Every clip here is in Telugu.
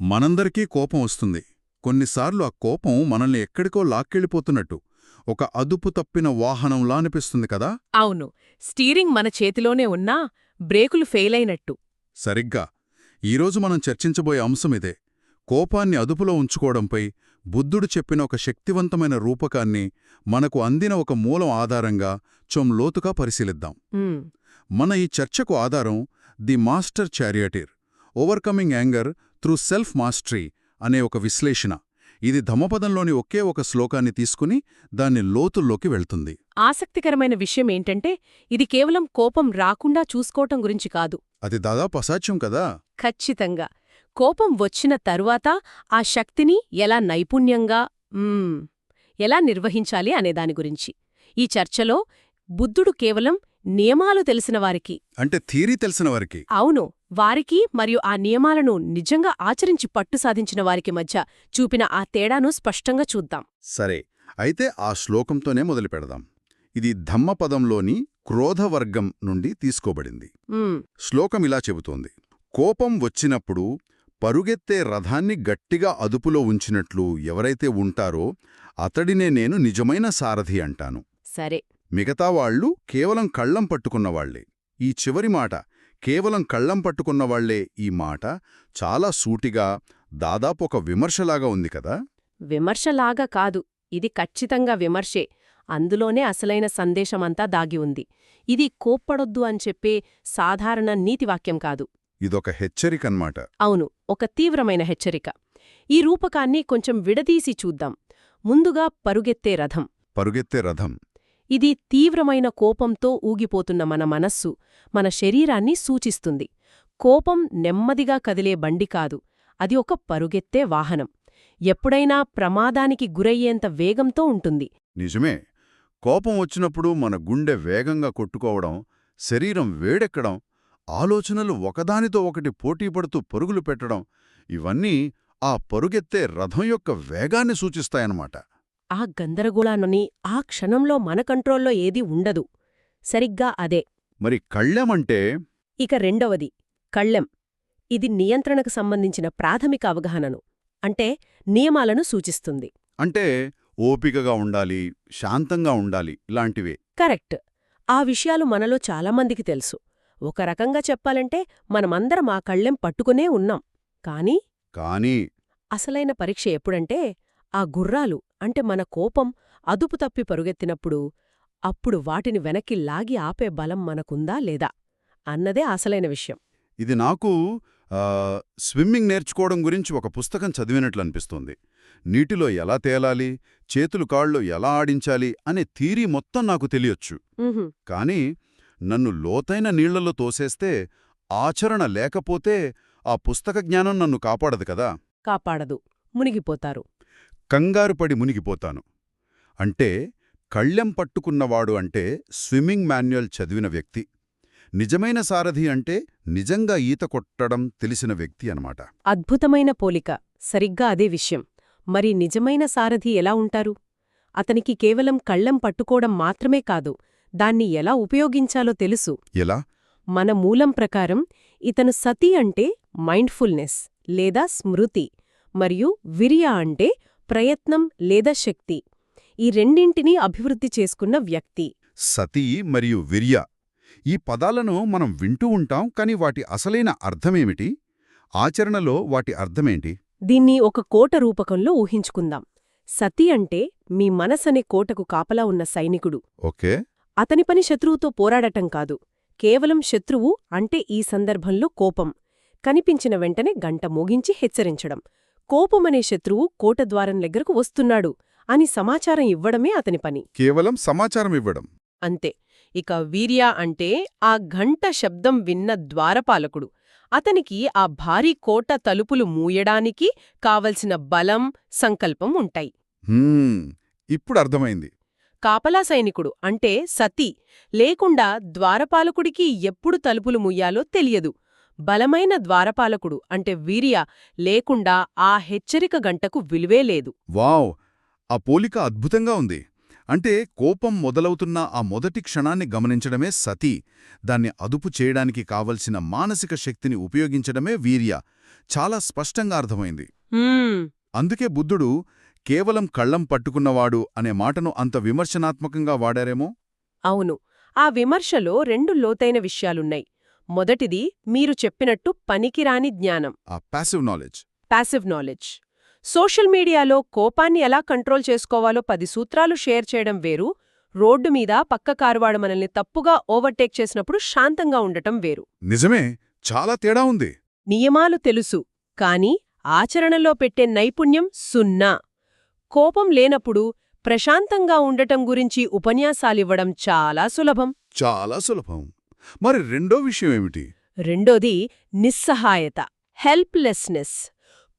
మనందరికీ కోపం వస్తుంది. కొన్నిసార్లు ఆ కోపం మనల్ని ఎక్కడికో లాక్కెళ్ళిపోతున్నట్టు, ఒక అదుపు తప్పిన వాహనంలా అనిపిస్తుంది కదా. అవును. స్టీరింగ్ మన చేతిలోనే ఉన్నా బ్రేకులు ఫెయిలైనట్టు. సరిగ్గా. ఈరోజు మనం చర్చించబోయే అంశమిదే. కోపాన్ని అదుపులో ఉంచుకోవడంపై బుద్ధుడు చెప్పిన ఒక శక్తివంతమైన రూపకాన్ని మనకు అందిన ఒక మూలం ఆధారంగా లోతుగా పరిశీలిద్దాం. ఉమ్, మన ఈ చర్చకు ఆధారం the master charioteer, overcoming anger through self mastery అనే ఒక విశ్లేషణ. ఇది ధమ్మపదంలోని ఒకే ఒక శ్లోకాన్ని తీసుకుని దాన్ని లోతుల్లోకి వెళ్తుంది. ఆసక్తికరమైన విషయమేంటంటే ఇది కేవలం కోపం రాకుండా చూసుకోవటం గురించి కాదు. అది దాదాపు అసాధ్యం కదా. ఖచ్చితంగా. కోపం వచ్చిన తరువాత ఆ శక్తిని ఎలా నైపుణ్యంగా ఎలా నిర్వహించాలి అనేదాని గురించి. ఈ చర్చలో బుద్ధుడు కేవలం నియమాలు తెలిసినవారికి, అంటే థియరీ తెలిసిన వారికి, అవును, వారికి మరియు ఆ నియమాలను నిజంగా ఆచరించి పట్టు సాధించిన వారికి మధ్య చూపిన ఆ తేడాను స్పష్టంగా చూద్దాం. సరే, అయితే ఆ శ్లోకంతోనే మొదలుపెడదాం. ఇది ధమ్మపదంలోని క్రోధవర్గం నుండి తీసుకోబడింది. ఉమ్, శ్లోకం ఇలా చెబుతోంది: కోపం వచ్చినప్పుడు పరుగెత్తే రథాన్ని గట్టిగా అదుపులో ఉంచినట్లు ఎవరైతే ఉంటారో అతడినే నేను నిజమైన సారథి అంటాను. సరే. మిగతా వాళ్ళు కేవలం కళ్ళం పట్టుకున్నవాళ్లే. ఈ చివరి మాట, కేవలం కళ్ళం పట్టుకున్నవాళ్లే, ఈ మాట చాలా సూటిగా, దాదాపు ఒక విమర్శలాగా ఉంది కదా. విమర్శలాగా కాదు, ఇది ఖచ్చితంగా విమర్శే. అందులోనే అసలైన సందేశమంతా దాగి ఉంది. ఇది కోప్పడొద్దు అని చెప్పే సాధారణ నీతివాక్యం కాదు. ఇదొక హెచ్చరికన్మాట. అవును, ఒక తీవ్రమైన హెచ్చరిక. ఈ రూపకాన్ని కొంచెం విడదీసి చూద్దాం. ముందుగా పరుగెత్తే రథం. పరుగెత్తే రథం ఇది తీవ్రమైన కోపంతో ఊగిపోతున్న మన మనస్సు, మన శరీరాన్ని సూచిస్తుంది. కోపం నెమ్మదిగా కదిలే బండి కాదు, అది ఒక పరుగెత్తే వాహనం. ఎప్పుడైనా ప్రమాదానికి గురయ్యేంత వేగంతో ఉంటుంది. నిజమే. కోపం వచ్చినప్పుడు మన గుండె వేగంగా కొట్టుకోవడం, శరీరం వేడెక్కడం, ఆలోచనలు ఒకదానితో ఒకటి పోటీపడుతూ పరుగులు పెట్టడం, ఇవన్నీ ఆ పరుగెత్తే రథం యొక్క వేగాన్ని సూచిస్తాయన్నమాట. ఆ గందరగోళాన్ని ఆ క్షణంలో మన కంట్రోల్లో ఏదీ ఉండదు. సరిగ్గా అదే. మరి కళ్ళెమంటే? ఇక రెండవది కళ్ళెం. ఇది నియంత్రణకు సంబంధించిన ప్రాథమిక అవగాహనను, అంటే నియమాలను సూచిస్తుంది. అంటే ఓపికగా ఉండాలి, శాంతంగా ఉండాలి, ఇలాంటివే. కరెక్ట్. ఆ విషయాలు మనలో చాలామందికి తెలుసు. ఒక రకంగా చెప్పాలంటే మనమందరం ఆ కళ్ళెం పట్టుకునే ఉన్నాం. కానీ అసలైన పరీక్ష ఎప్పుడంటే ఆ గుర్రాలు, అంటే మన కోపం అదుపు తప్పి పరుగెత్తినప్పుడు, అప్పుడు వాటిని వెనక్కి లాగి ఆపే బలం మనకుందా లేదా అన్నదే అసలైన విషయం. ఇది నాకు స్విమ్మింగ్ నేర్చుకోవడం గురించి ఒక పుస్తకం చదివినట్లు అనిపిస్తోంది. నీటిలో ఎలా తేలాలి, చేతులు కాళ్ళు ఎలా ఆడించాలి అనే థీరీ మొత్తం నాకు తెలియొచ్చు. కానీ నన్ను లోతైన నీళ్లలో తోసేస్తే, ఆచరణ లేకపోతే ఆ పుస్తక జ్ఞానం నన్ను కాపాడదు కదా. కాపాడదు, మునిగిపోతారు. కంగారుపడి మునిగిపోతాను. అంటే కళ్ళెం పట్టుకున్నవాడు అంటే స్విమ్మింగ్ మాన్యువల్ చదివిన వ్యక్తి. నిజమైన సారథి అంటే నిజంగా ఈత కొట్టడం తెలిసిన వ్యక్తి అన్నమాట. అద్భుతమైన పోలిక. సరిగ్గా అదే విషయం. మరి నిజమైన సారథి ఎలా ఉంటారు? అతనికి కేవలం కళ్ళెం పట్టుకోవడం మాత్రమే కాదు, దాన్ని ఎలా ఉపయోగించాలో తెలుసు. ఎలా? మన మూలం ప్రకారం ఇతను సతి అంటే మైండ్ఫుల్నెస్ లేదా స్మృతి, మరియు విర్య అంటే ప్రయత్నం లేదా శక్తి. ఈ రెండింటినీ అభివృద్ధి చేసుకున్న వ్యక్తి. సతీ మరియు విర్య, ఈ పదాలను మనం వింటూ ఉంటాం, కాని వాటి అసలైన అర్థమేమిటి? ఆచరణలో వాటి అర్థమేంటి? దీన్ని ఒక కోట రూపకంలో ఊహించుకుందాం. సతి అంటే మీ మనసనే కోటకు కాపలా ఉన్న సైనికుడు. ఓకే. అతని పని శత్రువుతో పోరాడటం కాదు, కేవలం శత్రువు అంటే ఈ సందర్భంలో కోపం కనిపించిన వెంటనే గంట మోగించి హెచ్చరించడం. కోపమనే శత్రువు కోటద్వారం దగ్గరకు వస్తున్నాడు అని సమాచారం ఇవ్వడమే అతని పని. కేవలం సమాచారం ఇవ్వడం అంతే. ఇక వీర్య అంటే ఆ ఘంట శబ్దం విన్న ద్వారపాలకుడు. అతనికి ఆ భారీ కోట తలుపులు మూయడానికి కావలసిన బలం, సంకల్పం ఉంటాయి. ఇప్పుడు అర్థమైంది. కాపలా సైనికుడు అంటే సతి లేకుండా ద్వారపాలకుడికి ఎప్పుడు తలుపులు ముయ్యాలో తెలియదు. బలమైన ద్వారపాలకుడు అంటే వీర్య లేకుండా ఆ హెచ్చరిక గంటకు విలువే లేదు. వావ్! ఆ పోలిక అద్భుతంగా ఉంది. అంటే కోపం మొదలవుతున్న ఆ మొదటి క్షణాన్ని గమనించడమే సతి, దాన్ని అదుపు చేయడానికి కావలసిన మానసిక శక్తిని ఉపయోగించడమే వీర్య. చాలా స్పష్టంగా అర్థమైంది. హ్మ్. అందుకే బుద్ధుడు కేవలం కళ్ళం పట్టుకున్నవాడు అనే మాటను అంత విమర్శనాత్మకంగా వాడారేమో. అవును. ఆ విమర్శలో రెండు లోతైన విషయాలున్నాయి. మొదటిది మీరు చెప్పినట్టు పనికిరాని జ్ఞానం, ఆ passive knowledge. Passive knowledge. Social మీడియాలో కోపాన్ని ఎలా కంట్రోల్ చేసుకోవాలో 10 సూత్రాలు షేర్ చేయడం వేరు, రోడ్డు మీద పక్క కారువాడు మనల్ని తప్పుగా ఓవర్టేక్ చేసినప్పుడు శాంతంగా ఉండటం వేరు. నిజమే, చాలా తేడా ఉంది. నియమాలు తెలుసు, కానీ ఆచరణలో పెట్టే నైపుణ్యం సున్నా. కోపం లేనప్పుడు ప్రశాంతంగా ఉండటం గురించి ఉపన్యాసాలివ్వడం చాలా సులభం. చాలా సులభం. మరి రెండో విషయం ఏమిటి? రెండోది నిస్సహాయత, హెల్ప్లెస్నెస్.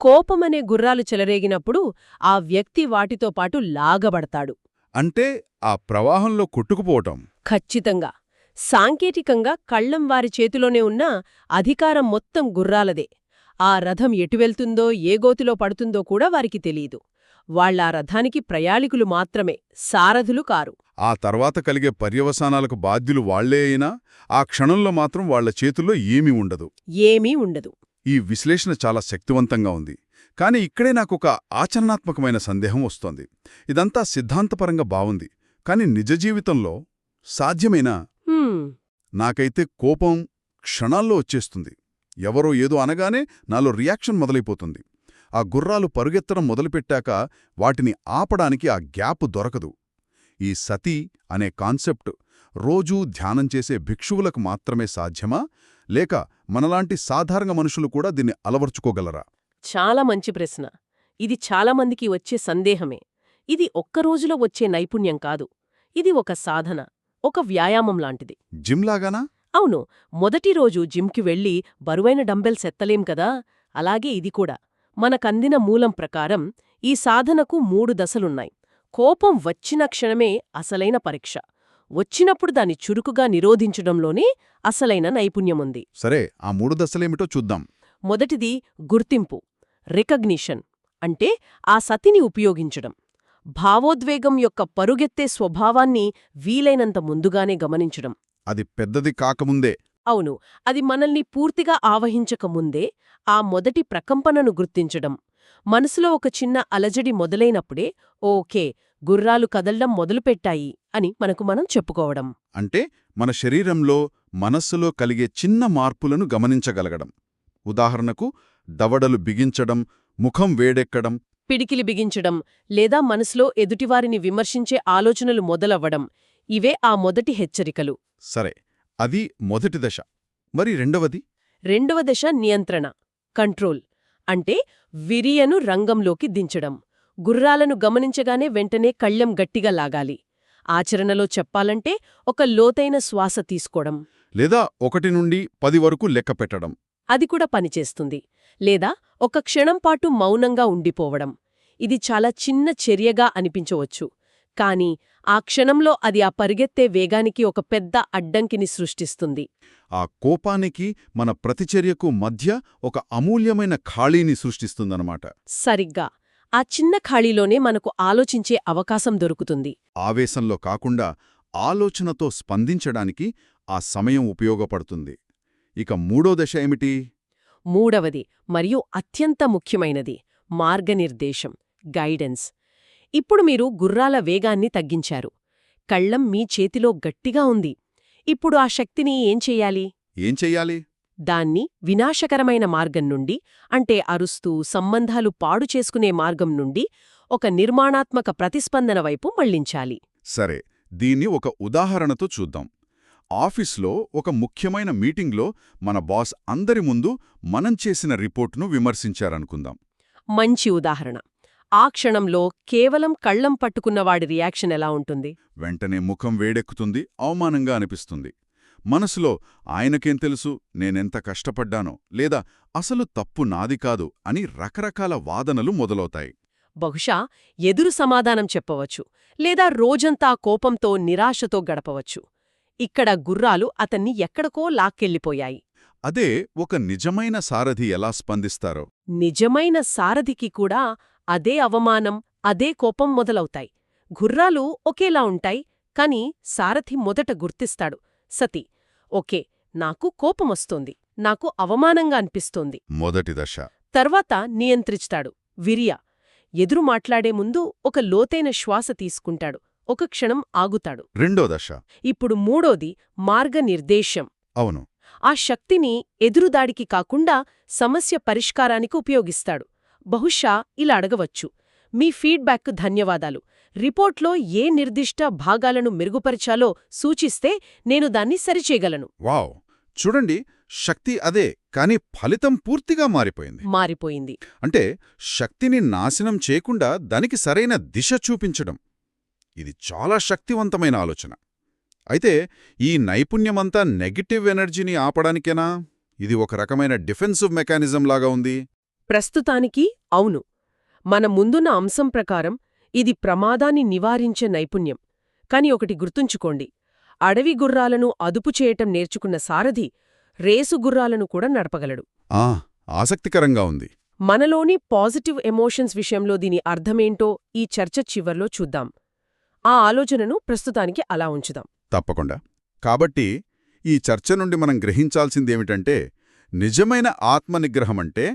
కోపమనే గుర్రాలు చెలరేగినప్పుడు ఆ వ్యక్తి వాటితో పాటు లాగబడతాడు. అంటే ఆ ప్రవాహంలో కొట్టుకుపోవటం. ఖచ్చితంగా. సాంకేతికంగా కళ్ళం వారి చేతిలోనే ఉన్నా అధికారం మొత్తం గుర్రాలదే. ఆ రథం ఎటువెళ్తుందో ఏ గోతిలో పడుతుందో కూడా వారికి తెలీదు. వాళ్ళా రథానికి ప్రయాణికులు మాత్రమే, సారథులు కారు. ఆ తర్వాత కలిగే పర్యవసానాలకు బాధ్యులు వాళ్లే అయినా ఆ క్షణంలో మాత్రం వాళ్ల చేతుల్లో ఏమీ ఉండదు. ఏమీ ఉండదు. ఈ విశ్లేషణ చాలా శక్తివంతంగా ఉంది. కాని ఇక్కడే నాకొక ఆచరణాత్మకమైన సందేహం వస్తోంది. ఇదంతా సిద్ధాంతపరంగా బావుంది, కాని నిజ జీవితంలో సాధ్యమేనా? హ్మ్. నాకైతే కోపం క్షణాల్లో వచ్చేస్తుంది. ఎవరో ఏదో అనగానే నాలో రియాక్షన్ మొదలైపోతుంది. ఆ గుర్రాలు పరుగెత్తడం మొదలుపెట్టాక వాటిని ఆపడానికి ఆ గ్యాప్ దొరకదు. ఈ సతి అనే కాన్సెప్ట్ రోజూ ధ్యానం చేసే భిక్షువులకు మాత్రమే సాధ్యమా, లేక మనలాంటి సాధారణ మనుషులు కూడా దీన్ని అలవర్చుకోగలరా? చాలా మంచి ప్రశ్న. ఇది చాలామందికి వచ్చే సందేహమే. ఇది ఒక్కరోజులో వచ్చే నైపుణ్యం కాదు. ఇది ఒక సాధన, ఒక వ్యాయామం లాంటిది. జిమ్లాగానా? అవును. మొదటి రోజు జిమ్కి వెళ్ళి బరువైన డంబెల్స్ ఎత్తలేం కదా, అలాగే ఇది కూడా. మనకందిన మూలం ప్రకారం ఈ సాధనకు 3 దశలున్నాయి. కోపం వచ్చిన క్షణమే అసలైన పరీక్ష. వచ్చినప్పుడు దాన్ని చురుకుగా నిరోధించడంలోనే అసలైన నైపుణ్యముంది. సరే, ఆ 3 దశలేమిటో చూద్దాం. మొదటిది గుర్తింపు, రికగ్నిషన్. అంటే ఆ సతిని ఉపయోగించడం. భావోద్వేగం యొక్క పరుగెత్తే స్వభావాన్ని వీలైనంత ముందుగానే గమనించడం. అది పెద్దది కాకముందే. అవును. అది మనల్ని పూర్తిగా ఆవహించకముందే ఆ మొదటి ప్రకంపనను గుర్తించడం. మనసులో ఒక చిన్న అలజడి మొదలైనప్పుడే ఓకే, గుర్రాలు కదల్డం మొదలుపెట్టాయి అని మనకు మనం చెప్పుకోవడం. అంటే మన శరీరంలో, మనస్సులో కలిగే చిన్న మార్పులను గమనించగలగడం. ఉదాహరణకు దవడలు బిగించడం, ముఖం వేడెక్కడం, పిడికిలి బిగించడం, లేదా మనసులో ఎదుటివారిని విమర్శించే ఆలోచనలు మొదలవ్వడం. ఇవే ఆ మొదటి హెచ్చరికలు. సరే, అది మొదటి దశ. మరి రెండవది? రెండవ దశ నియంత్రణ, కంట్రోల్. అంటే విరియను రంగంలోకి దించడం. గుర్రాలను గమనించగానే వెంటనే కళ్ళెం గట్టిగా లాగాలి. ఆచరణలో చెప్పాలంటే ఒక లోతైన శ్వాస తీసుకోవడం. లేదా 1 నుండి 10 వరకు లెక్క పెట్టడం. అది కూడా పనిచేస్తుంది. లేదా ఒక క్షణంపాటు మౌనంగా ఉండిపోవడం. ఇది చాలా చిన్న చర్యగా అనిపించవచ్చు, కానీ ఆ క్షణంలో అది ఆ పరిగెత్తే వేగానికి ఒక పెద్ద అడ్డంకిని సృష్టిస్తుంది. ఆ కోపానికి, మన ప్రతిచర్యకు మధ్య ఒక అమూల్యమైన ఖాళీని సృష్టిస్తుందన్నమాట. సరిగ్గా. ఆ చిన్న ఖాళీలోనే మనకు ఆలోచించే అవకాశం దొరుకుతుంది. ఆవేశంలో కాకుండా ఆలోచనతో స్పందించడానికి ఆ సమయం ఉపయోగపడుతుంది. ఇక మూడో దశ ఏమిటి? మూడవది మరియు అత్యంత ముఖ్యమైనది మార్గనిర్దేశం, గైడెన్స్. ఇప్పుడు మీరు గుర్రాల వేగాన్ని తగ్గించారు. కళ్ళం మీ చేతిలో గట్టిగా ఉంది. ఇప్పుడు ఆ శక్తిని ఏం చెయ్యాలి? ఏం చెయ్యాలి? దాన్ని వినాశకరమైన మార్గం నుండి, అంటే అరుస్తూ సంబంధాలు పాడు చేసుకునే మార్గం నుండి ఒక నిర్మాణాత్మక ప్రతిస్పందన వైపు మళ్లించాలి. సరే, దీన్ని ఒక ఉదాహరణతో చూద్దాం. ఆఫీస్లో ఒక ముఖ్యమైన మీటింగ్లో మన బాస్ అందరి ముందు మనం చేసిన రిపోర్టును విమర్శించారనుకుందాం. మంచి ఉదాహరణ. ఆ క్షణంలో కేవలం కళ్ళం పట్టుకున్నవాడి రియాక్షన్ ఎలా ఉంటుంది? వెంటనే ముఖం వేడెక్కుతుంది, అవమానంగా అనిపిస్తుంది. మనసులో ఆయనకేం తెలుసు, నేనెంత కష్టపడ్డానో, లేదా అసలు తప్పు నాది కాదు అని రకరకాల వాదనలు మొదలవుతాయి. బహుశా ఎదురు సమాధానం చెప్పవచ్చు, లేదా రోజంతా కోపంతో నిరాశతో గడపవచ్చు. ఇక్కడ గుర్రాలు అతన్ని ఎక్కడికో లాక్కెళ్ళిపోయాయి. అదే ఒక నిజమైన సారథి ఎలా స్పందిస్తారో. నిజమైన సారథికి కూడా అదే అవమానం, అదే కోపం మొదలవుతాయి. గుర్రాలు ఒకేలా ఉంటాయి, కాని సారథి మొదట గుర్తిస్తాడు. సతి, ఓకే, నాకు కోపమొస్తోంది, నాకు అవమానంగా అనిపిస్తోంది. మొదటి దశ. తర్వాత నియంత్రిస్తాడు. విర్య ఎదురు మాట్లాడే ముందు ఒక లోతైన శ్వాస తీసుకుంటాడు, ఒక క్షణం ఆగుతాడు. రెండో దశ. ఇప్పుడు మూడోది మార్గనిర్దేశం. అవును. ఆ శక్తిని ఎదురుదాడికి కాకుండా సమస్య పరిష్కారానికి ఉపయోగిస్తాడు. బహుశా ఇలా అడగవచ్చు: మీ ఫీడ్బ్యాక్కు ధన్యవాదాలు. రిపోర్ట్లో ఏ నిర్దిష్ట భాగాలను మెరుగుపరచాలో సూచిస్తే నేను దాన్ని సరిచేయగలను. వావ్! చూడండి, శక్తి అదే, కాని ఫలితం పూర్తిగా మారిపోయింది. అంటే శక్తిని నాశనం చేయకుండా దానికి సరైన దిశ చూపించడం. ఇది చాలా శక్తివంతమైన ఆలోచన. అయితే ఈ నైపుణ్యమంతా నెగటివ్ ఎనర్జీని ఆపడానికేనా? ఇది ఒక రకమైన డిఫెన్సివ్ మెకానిజం లాగా ఉంది. ప్రస్తుతానికి అవును. మన ముందున్న అంశం ప్రకారం ఇది ప్రమాదాన్ని నివారించే నైపుణ్యం. కాని ఒకటి గుర్తుంచుకోండి, అడవి గుర్రాలను అదుపు చేయటం నేర్చుకున్న సారథి రేసు గుర్రాలను కూడా నడపగలడు. ఆసక్తికరంగా ఉంది. మనలోని పాజిటివ్ ఎమోషన్స్ విషయంలో దీని అర్థమేంటో ఈ చర్చ చివర్లో చూద్దాం. ఆ ఆలోచనను ప్రస్తుతానికి అలా ఉంచుదాం. తప్పకుండా. కాబట్టి ఈ చర్చ నుండి మనం గ్రహించాల్సిందేమిటంటే, నిజమైన ఆత్మనిగ్రహమంటే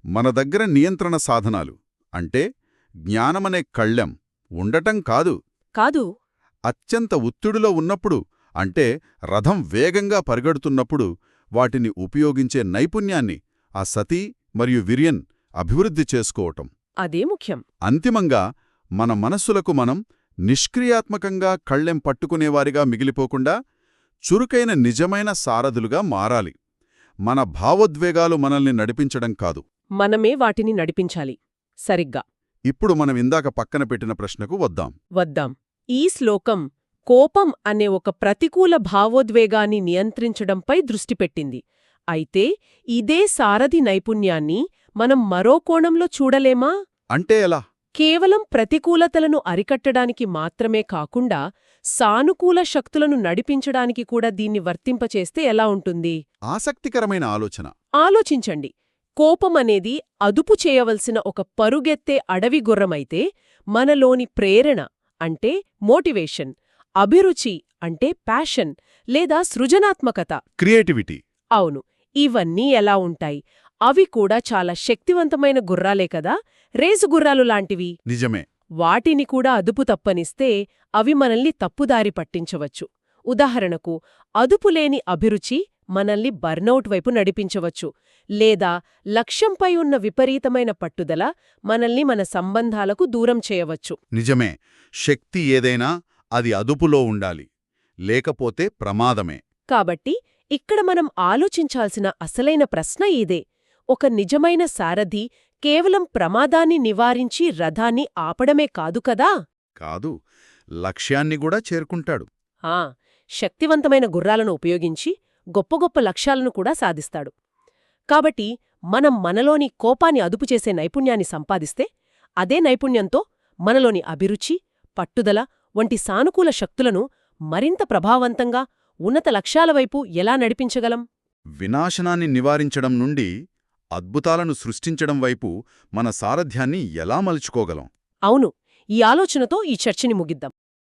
మన దగ్గర నియంత్రణ సాధనాలు, అంటే జ్ఞానమనే కళ్ళెం ఉండటం కాదు. అత్యంత ఒత్తిడిలో ఉన్నప్పుడు, అంటే రథం వేగంగా పరిగెడుతున్నప్పుడు వాటిని ఉపయోగించే నైపుణ్యాన్ని ఆ సతీ మరియు విర్యన్ అభివృద్ధి చేసుకోవటం. అదే ముఖ్యం. అంతిమంగా మన మనస్సులకు మనం నిష్క్రియాత్మకంగా కళ్ళెం పట్టుకునేవారిగా మిగిలిపోకుండా చురుకైన నిజమైన సారథులుగా మారాలి. మన భావోద్వేగాలు మనల్ని నడిపించడం కాదు, మనమే వాటిని నడిపించాలి. సరిగ్గా. ఇప్పుడు మనం ఇందాక పక్కన పెట్టిన ప్రశ్నకు వద్దాం. ఈ శ్లోకం కోపం అనే ఒక ప్రతికూల భావోద్వేగాన్ని నియంత్రించడంపై దృష్టిపెట్టింది. అయితే ఇదే సారథి నైపుణ్యాన్ని మనం మరో కోణంలో చూడలేమా? అంటే ఎలా? కేవలం ప్రతికూలతలను అరికట్టడానికి మాత్రమే కాకుండా సానుకూల శక్తులను నడిపించడానికి కూడా దీన్ని వర్తింపచేస్తే ఎలా ఉంటుంది? ఆసక్తికరమైన ఆలోచన. ఆలోచించండి. కోపమనేది అదుపు చేయవలసిన ఒక పరుగెత్తే అడవి గుర్రమైతే, మనలోని ప్రేరణ అంటే మోటివేషన్, అభిరుచి అంటే ప్యాషన్ లేదా సృజనాత్మకత, క్రియేటివిటీ, అవును, ఇవన్నీ ఎలా ఉంటాయి? అవి కూడా చాలా శక్తివంతమైన గుర్రాలే కదా, రేసు గుర్రాలు లాంటివి. నిజమే. వాటిని కూడా అదుపు తప్పనిస్తే అవి మనల్ని తప్పుదారి పట్టించవచ్చు. ఉదాహరణకు, అదుపులేని అభిరుచి మనల్ని బర్నౌట్ వైపు నడిపించవచ్చు, లేదా లక్ష్యంపై ఉన్న విపరీతమైన పట్టుదల మనల్ని మన సంబంధాలకు దూరం చేయవచ్చు. నిజమే. శక్తి ఏదైనా అది అదుపులో ఉండాలి, లేకపోతే ప్రమాదమే. కాబట్టి ఇక్కడ మనం ఆలోచించాల్సిన అసలైన ప్రశ్న ఇదే: ఒక నిజమైన సారథి కేవలం ప్రమాదాన్ని నివారించి రథాన్ని ఆపడమే కాదు కదా? కాదు, లక్ష్యాన్ని కూడా చేరుకుంటాడు. శక్తివంతమైన గుర్రాలను ఉపయోగించి గొప్ప గొప్ప లక్ష్యాలను కూడా సాధిస్తాడు. కాబట్టి మనం మనలోని కోపాన్ని అదుపుచేసే నైపుణ్యాన్ని సంపాదిస్తే, అదే నైపుణ్యంతో మనలోని అభిరుచి, పట్టుదల వంటి సానుకూల శక్తులను మరింత ప్రభావవంతంగా ఉన్నత లక్ష్యాల వైపు ఎలా నడిపించగలం? వినాశనాన్ని నివారించడం నుండి అద్భుతాలను సృష్టించడం వైపు మన సారథ్యాన్ని ఎలా మలుచుకోగలం? అవును, ఈ ఆలోచనతో ఈ చర్చని ముగిద్దాం.